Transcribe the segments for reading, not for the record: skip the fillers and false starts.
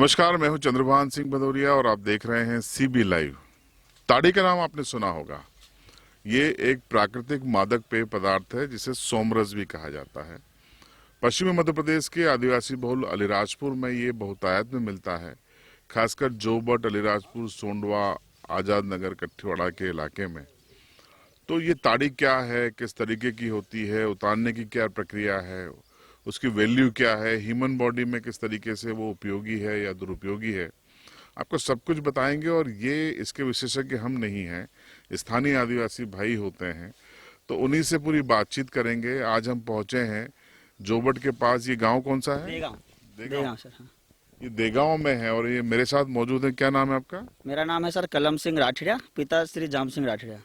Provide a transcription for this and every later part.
नमस्कार, मैं हूं चंद्रभान सिंह भदौरिया और आप देख रहे हैं सीबी लाइव। ताड़ी का नाम आपने सुना होगा। ये एक प्राकृतिक मादक पेय पदार्थ है जिसे सोमरस भी कहा जाता है। पश्चिमी मध्य प्रदेश के आदिवासी बहुल अलीराजपुर में ये बहुतायत में मिलता है, खासकर जोबट, अलीराजपुर, सोंडवा, आजाद नगर, कठियावाड़ा के इलाके में। तो ये ताड़ी क्या है, किस तरीके की होती है, उतारने की क्या प्रक्रिया है, उसकी वैल्यू क्या है, ह्यूमन बॉडी में किस तरीके से वो उपयोगी है या दुरुपयोगी है, आपको सब कुछ बताएंगे। और ये इसके विशेषज्ञ हम नहीं हैं, स्थानीय आदिवासी भाई होते हैं, तो उन्हीं से पूरी बातचीत करेंगे। आज हम पहुंचे हैं जोबट के पास। ये गांव कौन सा है? देगांव सर। हाँ। ये देगांव में है और ये मेरे साथ मौजूद है। क्या नाम है आपका? मेरा नाम है सर कलम सिंह राठिया, पिता श्री जाम सिंह राठिया।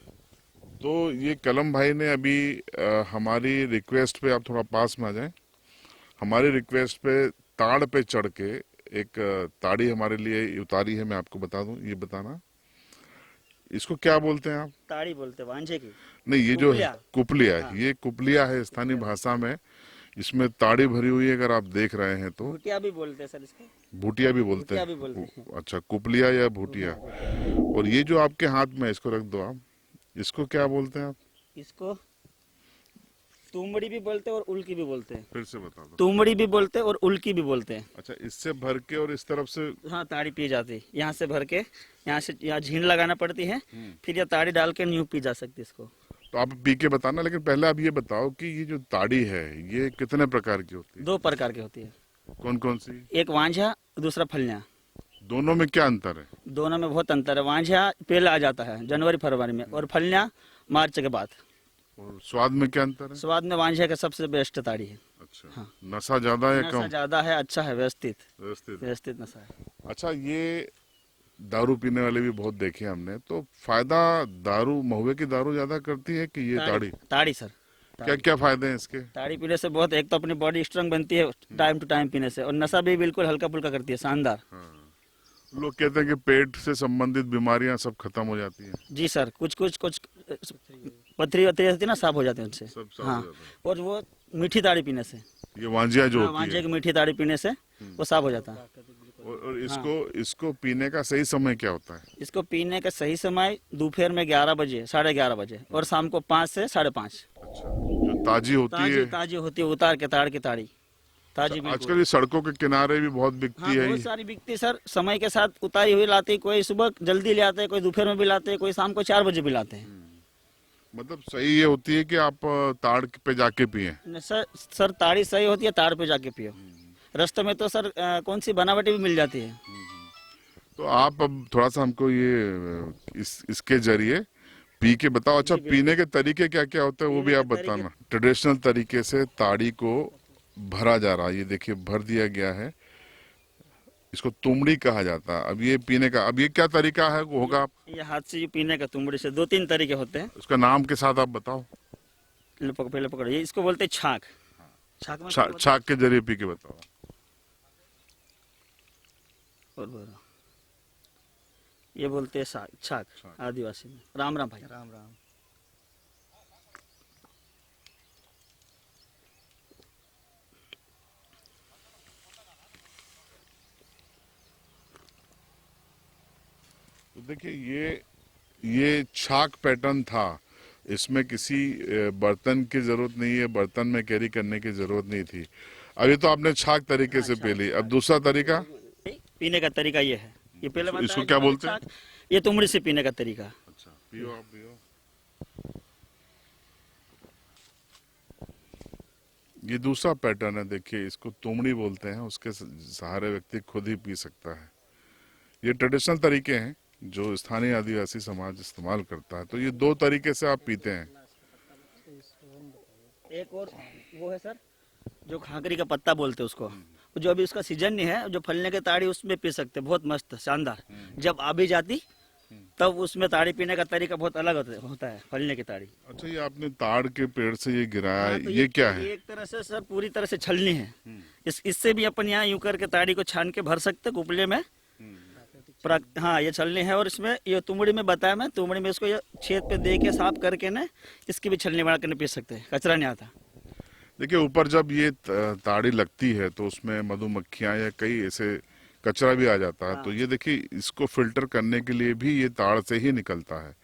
तो ये कलम भाई ने अभी हमारी रिक्वेस्ट पे, आप थोड़ा पास में आ जाएं, हमारी रिक्वेस्ट पे ताड़ पे चढ़ के एक ताड़ी हमारे लिए उतारी है। मैं आपको बता दूं, ये बताना इसको क्या बोलते हैं आप? ताड़ी बोलते हैं, वांझे की। नहीं, ये जो है कुपलिया। हाँ। ये कुपलिया है स्थानीय भाषा में। इसमें ताड़ी भरी हुई है, अगर आप देख रहे हैं तो। भुटिया भी बोलते हैं सर इसको। भूटिया भी बोलते भुटिया भी बोलते हैं। हैं। अच्छा, कुपलिया या भूटिया। और ये जो आपके हाथ में, इसको रख दो आप, इसको क्या बोलते हैं आप? इसको तुमड़ी भी बोलते हैं और उल्की भी बोलते हैं। फिर से बता दो। तुमड़ी भी बोलते हैं और उल्की भी बोलते हैं। अच्छा, इससे भर के और इस तरफ से। हाँ, ताड़ी पी जाती है। यहाँ से भर के, यहाँ से यहाँ झीन लगाना पड़ती है, फिर यह ताड़ी डाल के न्यू पी जा सकती है इसको। तो आप पी के बताना, लेकिन पहले आप ये बताओ कि ये जो ताड़ी है ये कितने प्रकार की होती है? 2 प्रकार की होती है। कौन कौन सी? एक वांझा, दूसरा फलियां। दोनों में क्या अंतर है? दोनों में बहुत अंतर है। वांझा पहले आ जाता है जनवरी फरवरी में, और फलियां मार्च के बाद। और स्वाद में क्या अंतर है? स्वाद में वांझे का सबसे बेस्ट ताड़ी है। अच्छा। हाँ। नशा ज्यादा है, नशा कम? ज्यादा है, अच्छा है, व्यवस्थित व्यवस्थित। व्यवस्थित नशा है। अच्छा, ये दारू पीने वाले भी बहुत देखे हमने, तो फायदा दारू, महुए की दारू ज्यादा करती है कि ये ताड़ी? ताड़ी सर। क्या क्या फायदे हैं इसके? ताड़ी पीने से बहुत, एक तो अपनी बॉडी स्ट्रांग बनती है टाइम टू टाइम पीने से, और नशा भी बिल्कुल हल्का फुल्का करती है, शानदार। हाँ। लोग कहते हैं कि पेट से संबंधित बीमारियां सब खत्म हो जाती हैं। जी सर, कुछ पथरी वथरी होती है ना, साफ हो जाते हैं उनसे। सब साफ हाँ, हो जाता है। और वो मीठी ताड़ी पीने से। ये वांजिया जो हाँ, होती वांझे है। की मीठी ताड़ी पीने से वो साफ हो जाता है। और इसको पीने का सही समय क्या होता है? इसको पीने का सही समय दोपहर में 11 बजे, 11:30 बजे, और शाम को 5 से 5:30। अच्छा, जो ताजी होती है। ताजी होती है, उतार के ताड़ की ताड़ी ताजी। आजकल ये सड़कों के किनारे भी बहुत बिकती हाँ, है। बहुत सारी बिकती सर, समय के साथ उतारी हुई लाते हैं। कोई सुबह जल्दी ले आते हैं, कोई दोपहर में भी लाते हैं, कोई शाम को 4 बजे भी लाते हैं। मतलब सही ये होती है कि आप ताड़ पे जाके पिए? सर ताड़ी सही होती है, ताड़ पे जाके पियो। रास्ते में तो सर कौन सी बनावटी भी मिल जाती है। तो आप अब थोड़ा सा हमको ये इसके जरिए पी के बताओ। अच्छा, पीने के तरीके क्या क्या होते हैं वो भी आप बताना। ट्रेडिशनल तरीके से ताड़ी को भरा जा रहा है। ये देखिए, भर दिया गया है। इसको तुमड़ी कहा जाता है। अब ये पीने का, अब ये क्या तरीका है वो होगा? ये हाथ से जो पीने का, तुमड़ी से 2-3 तरीके होते हैं। उसका नाम के साथ आप बताओ। पहले पकड़ो, ये इसको बोलते हैं छाक। छाक में छाक के जरिए पी के बताओ। और बोलो, ये बोलते हैं छाक आदिवासी में। राम राम भाई। राम राम। तो देखिए, ये छाक पैटर्न था। इसमें किसी बर्तन की जरूरत नहीं है, बर्तन में कैरी करने की जरूरत नहीं थी। अभी तो आपने छाक तरीके से पी ली। अब दूसरा तरीका पीने का तरीका ये है। ये पहले बताया इसको कि क्या बोलते हैं? ये तुमड़ी से पीने का तरीका। अच्छा, पियो आप, पियो। ये दूसरा पैटर्न है, देखिए, इसको तुमड़ी बोलते हैं। उसके सहारे व्यक्ति खुद ही पी सकता है। ये ट्रेडिशनल तरीके हैं जो स्थानीय आदिवासी समाज इस्तेमाल करता है। तो ये 2 तरीके से आप पीते हैं। एक और वो है सर, जो खाकरी का पत्ता बोलते हैं उसको, जो अभी उसका सीजन नहीं है, जो फलने के ताड़ी उसमें पी सकते हैं, बहुत मस्त शानदार। जब आ भी जाती तब उसमें ताड़ी पीने का तरीका बहुत अलग होता है, फलने की ताड़ी। अच्छा, ये आपने ताड़ के पेड़ से ये गिराया है, तो ये क्या है? एक तरह से सर पूरी तरह से छलनी है। इससे भी अपन यहाँ यूं करके ताड़ी को छान के भर सकते कुपले में। हाँ, ये छलनी है। और इसमें ये तुमड़ी में बताया मैं, तुमड़ी में इसको ये छेद पे दे के साफ करके ना, इसकी भी छलनी बना कर पी सकते हैं, कचरा नहीं आता। देखिए, ऊपर जब ये ताड़ी लगती है तो उसमें मधुमक्खियां या कई ऐसे कचरा भी आ जाता है। तो ये देखिए, इसको फिल्टर करने के लिए भी ये ताड़ से ही निकलता है,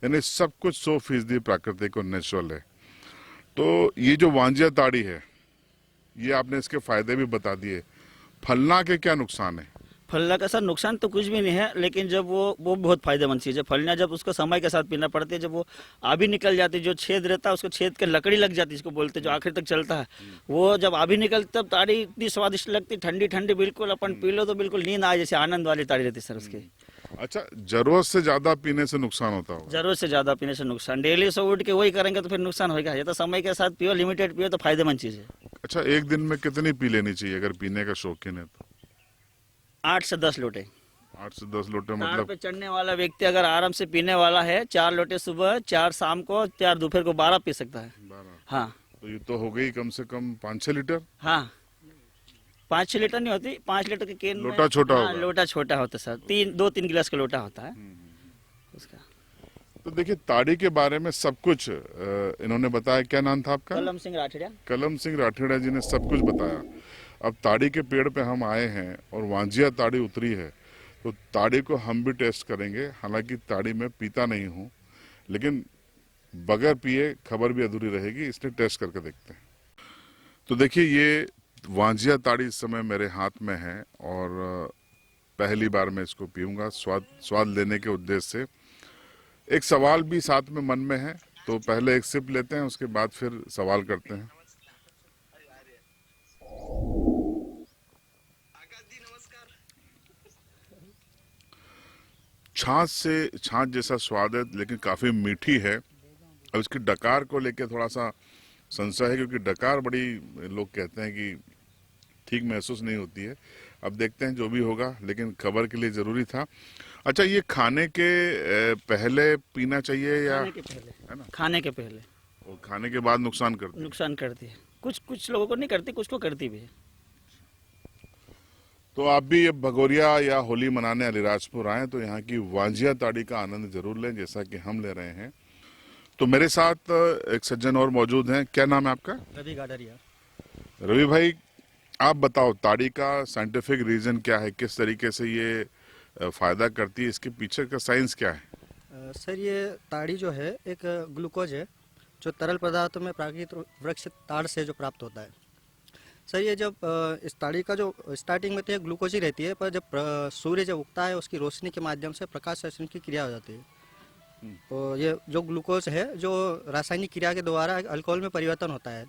यानी सब कुछ 100% प्राकृतिक और नेचुरल है। तो ये जो वांजिया ताड़ी है, ये आपने इसके फायदे भी बता दिए। फलना के क्या नुकसान है? फलना का सर नुकसान तो कुछ भी नहीं है, लेकिन जब वो बहुत फायदेमंद चीज़ है। फलना जब उसको समय के साथ पीना पड़ती है, जब वो आभी निकल जाती है, जो छेद रहता है उसको छेद के लकड़ी लग जाती है, इसको बोलते हैं, जो आखिर तक चलता है, वो जब आभी निकलती तब ताड़ी इतनी स्वादिष्ट लगती, ठंडी ठंडी, बिल्कुल अपन पी लो तो बिल्कुल नींद आ, जैसे आनंद वाली ताड़ी रहती है सर उसकी। अच्छा, जरूरत से ज्यादा पीने से नुकसान होता होगा? जरूरत से ज्यादा पीने से नुकसान, डेली सो उठ के वही करेंगे तो फिर नुकसान होगा। ये तो समय के साथ पियो, लिमिटेड पियो तो फायदेमंद चीज़ है। अच्छा, एक दिन में कितनी पी लेनी चाहिए अगर पीने का शौकीन है तो? 8 से 10 लोटे। 8 से 10 लोटे ताड़ मतलब? पे चढ़ने वाला व्यक्ति अगर आराम से पीने वाला है, 4 लोटे सुबह, 4 शाम को, 4 दोपहर को, 12 पी सकता है। 12। हाँ तो ये तो हो गई कम से कम 5-6 लीटर। हाँ, 5-6 लीटर नहीं होती, 5 लीटर के केन में। लोटा छोटा हाँ, होगा। लोटा छोटा होता है सर, 2-3 गिलास का लोटा होता है उसका। तो देखिए, ताड़ी के बारे में सब कुछ इन्होंने बताया। क्या नाम था आपका? कलम सिंह राठिया। कलम सिंह राठेड़ा जी ने सब कुछ बताया। अब ताड़ी के पेड़ पे हम आए हैं और वांजिया ताड़ी उतरी है, तो ताड़ी को हम भी टेस्ट करेंगे। हालांकि ताड़ी मैं पीता नहीं हूँ, लेकिन बगैर पिए खबर भी अधूरी रहेगी, इसलिए टेस्ट करके देखते हैं। तो देखिए, ये वांजिया ताड़ी इस समय मेरे हाथ में है और पहली बार मैं इसको पीऊंगा स्वाद लेने के उद्देश्य से। एक सवाल भी साथ में मन में है, तो पहले एक सिप लेते हैं, उसके बाद फिर सवाल करते हैं। छाछ जैसा स्वाद है, लेकिन काफी मीठी है। अब इसकी डकार को लेके थोड़ा सा संशय है, क्योंकि डकार बड़ी लोग कहते हैं कि ठीक महसूस नहीं होती है। अब देखते हैं जो भी होगा, लेकिन खबर के लिए जरूरी था। अच्छा, ये खाने के पहले पीना चाहिए या? खाने के पहले, है ना? खाने के पहले। और खाने के बाद नुकसान करती है? नुकसान करती है, कुछ लोगों को नहीं करती, कुछ को करती भी है। तो आप भी अब भगोरिया या होली मनाने अलीराजपुर आए तो यहाँ की वांजिया ताड़ी का आनंद जरूर लें, जैसा कि हम ले रहे हैं। तो मेरे साथ एक सज्जन और मौजूद हैं। क्या नाम है आपका? रवि गाडरिया। रवि भाई, आप बताओ, ताड़ी का साइंटिफिक रीजन क्या है? किस तरीके से ये फायदा करती है? इसके पीछे का साइंस क्या है? सर, ये ताड़ी जो है एक ग्लूकोज है, जो तरल पदार्थों में प्राकृतिक वृक्ष ताड़ से जो प्राप्त होता है। सर, ये जब इस ताड़ी का जो स्टार्टिंग में तो ये ग्लूकोज ही रहती है, पर जब सूर्य जब उगता है उसकी रोशनी के माध्यम से प्रकाश संश्लेषण की क्रिया हो जाती है। तो ये जो ग्लूकोज है, जो रासायनिक क्रिया के द्वारा अल्कोहल में परिवर्तन होता है।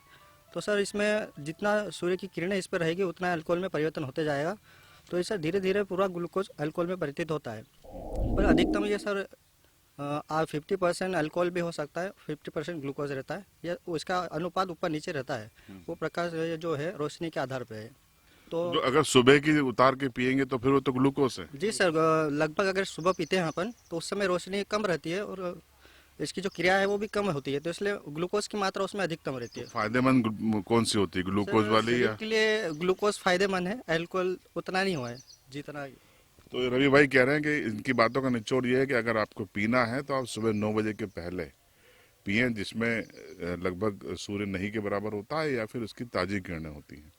तो सर, इसमें जितना सूर्य की किरणें इस पर रहेगी उतना अल्कोहल में परिवर्तन होते जाएगा। तो इससे धीरे धीरे पूरा ग्लूकोज अल्कोहल में परिवर्तित होता है। पर अधिकतम ये सर 50% अल्कोहल भी हो सकता है, 50% ग्लूकोज रहता है। या उसका अनुपात ऊपर नीचे रहता है, वो प्रकाश जो है रोशनी के आधार पे है। तो जो अगर सुबह की उतार के पियेंगे तो फिर वो तो ग्लूकोज है। जी सर, लगभग अगर सुबह पीते हैं अपन तो उस समय रोशनी कम रहती है और इसकी जो क्रिया है वो भी कम होती है, तो इसलिए ग्लूकोज की मात्रा उसमें अधिकतम रहती है। फायदेमंद कौन सी होती है, ग्लूकोज सर, वाली शरीर या? के लिए ग्लूकोज फायदेमंद है, अल्कोहल उतना नहीं हुआ है जितना। तो रवि भाई कह रहे हैं कि इनकी बातों का निचोड़ ये है कि अगर आपको पीना है तो आप सुबह 9 बजे के पहले पिए, जिसमें लगभग सूर्य नहीं के बराबर होता है या फिर उसकी ताजी किरणें होती हैं।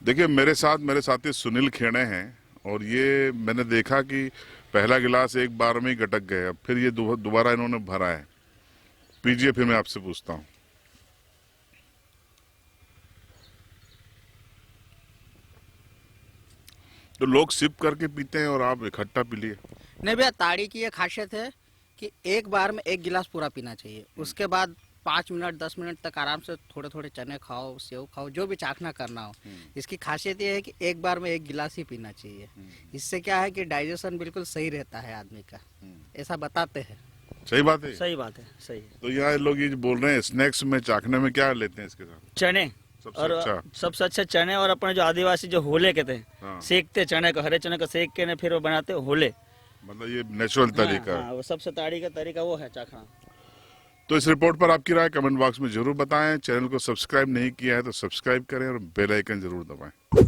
देखिए, मेरे साथी सुनील खेड़े हैं और ये मैंने देखा कि पहला गिलास एक बार में ही गटक गए। अब फिर ये दोबारा इन्होंने भरा है। पीजिए, फिर मैं आपसे पूछता हूँ। तो लोग सिप करके पीते हैं और आप इकट्ठा पी लिए। नहीं भैया, ताड़ी की ये खासियत है कि एक बार में 1 गिलास पूरा पीना चाहिए। उसके बाद 5 मिनट 10 मिनट तक आराम से थोड़े थोड़े चने खाओ, सेव खाओ, जो भी चाखना करना हो। इसकी खासियत ये है कि एक बार में 1 गिलास ही पीना चाहिए। इससे क्या है कि डाइजेशन बिल्कुल सही रहता है आदमी का, ऐसा बताते हैं। सही बात है। सही बात है, सही है। तो यहाँ लोग ये बोल रहे हैं स्नैक्स में चाखने में क्या लेते हैं इसके साथ? चने, सबसे और अच्छा। सबसे अच्छा चने, और अपने जो आदिवासी जो होले कहते हैं, हाँ। सेकते चने को, हरे चने को सेक के फिर वो बनाते हैं होले। मतलब ये नेचुरल तरीका है। हाँ, वो सबसे ताड़ी का तरीका वो है चाखना। तो इस रिपोर्ट पर आपकी राय कमेंट बॉक्स में जरूर बताएं। चैनल को सब्सक्राइब नहीं किया है तो सब्सक्राइब करें और बेल आइकन जरूर दबाएं।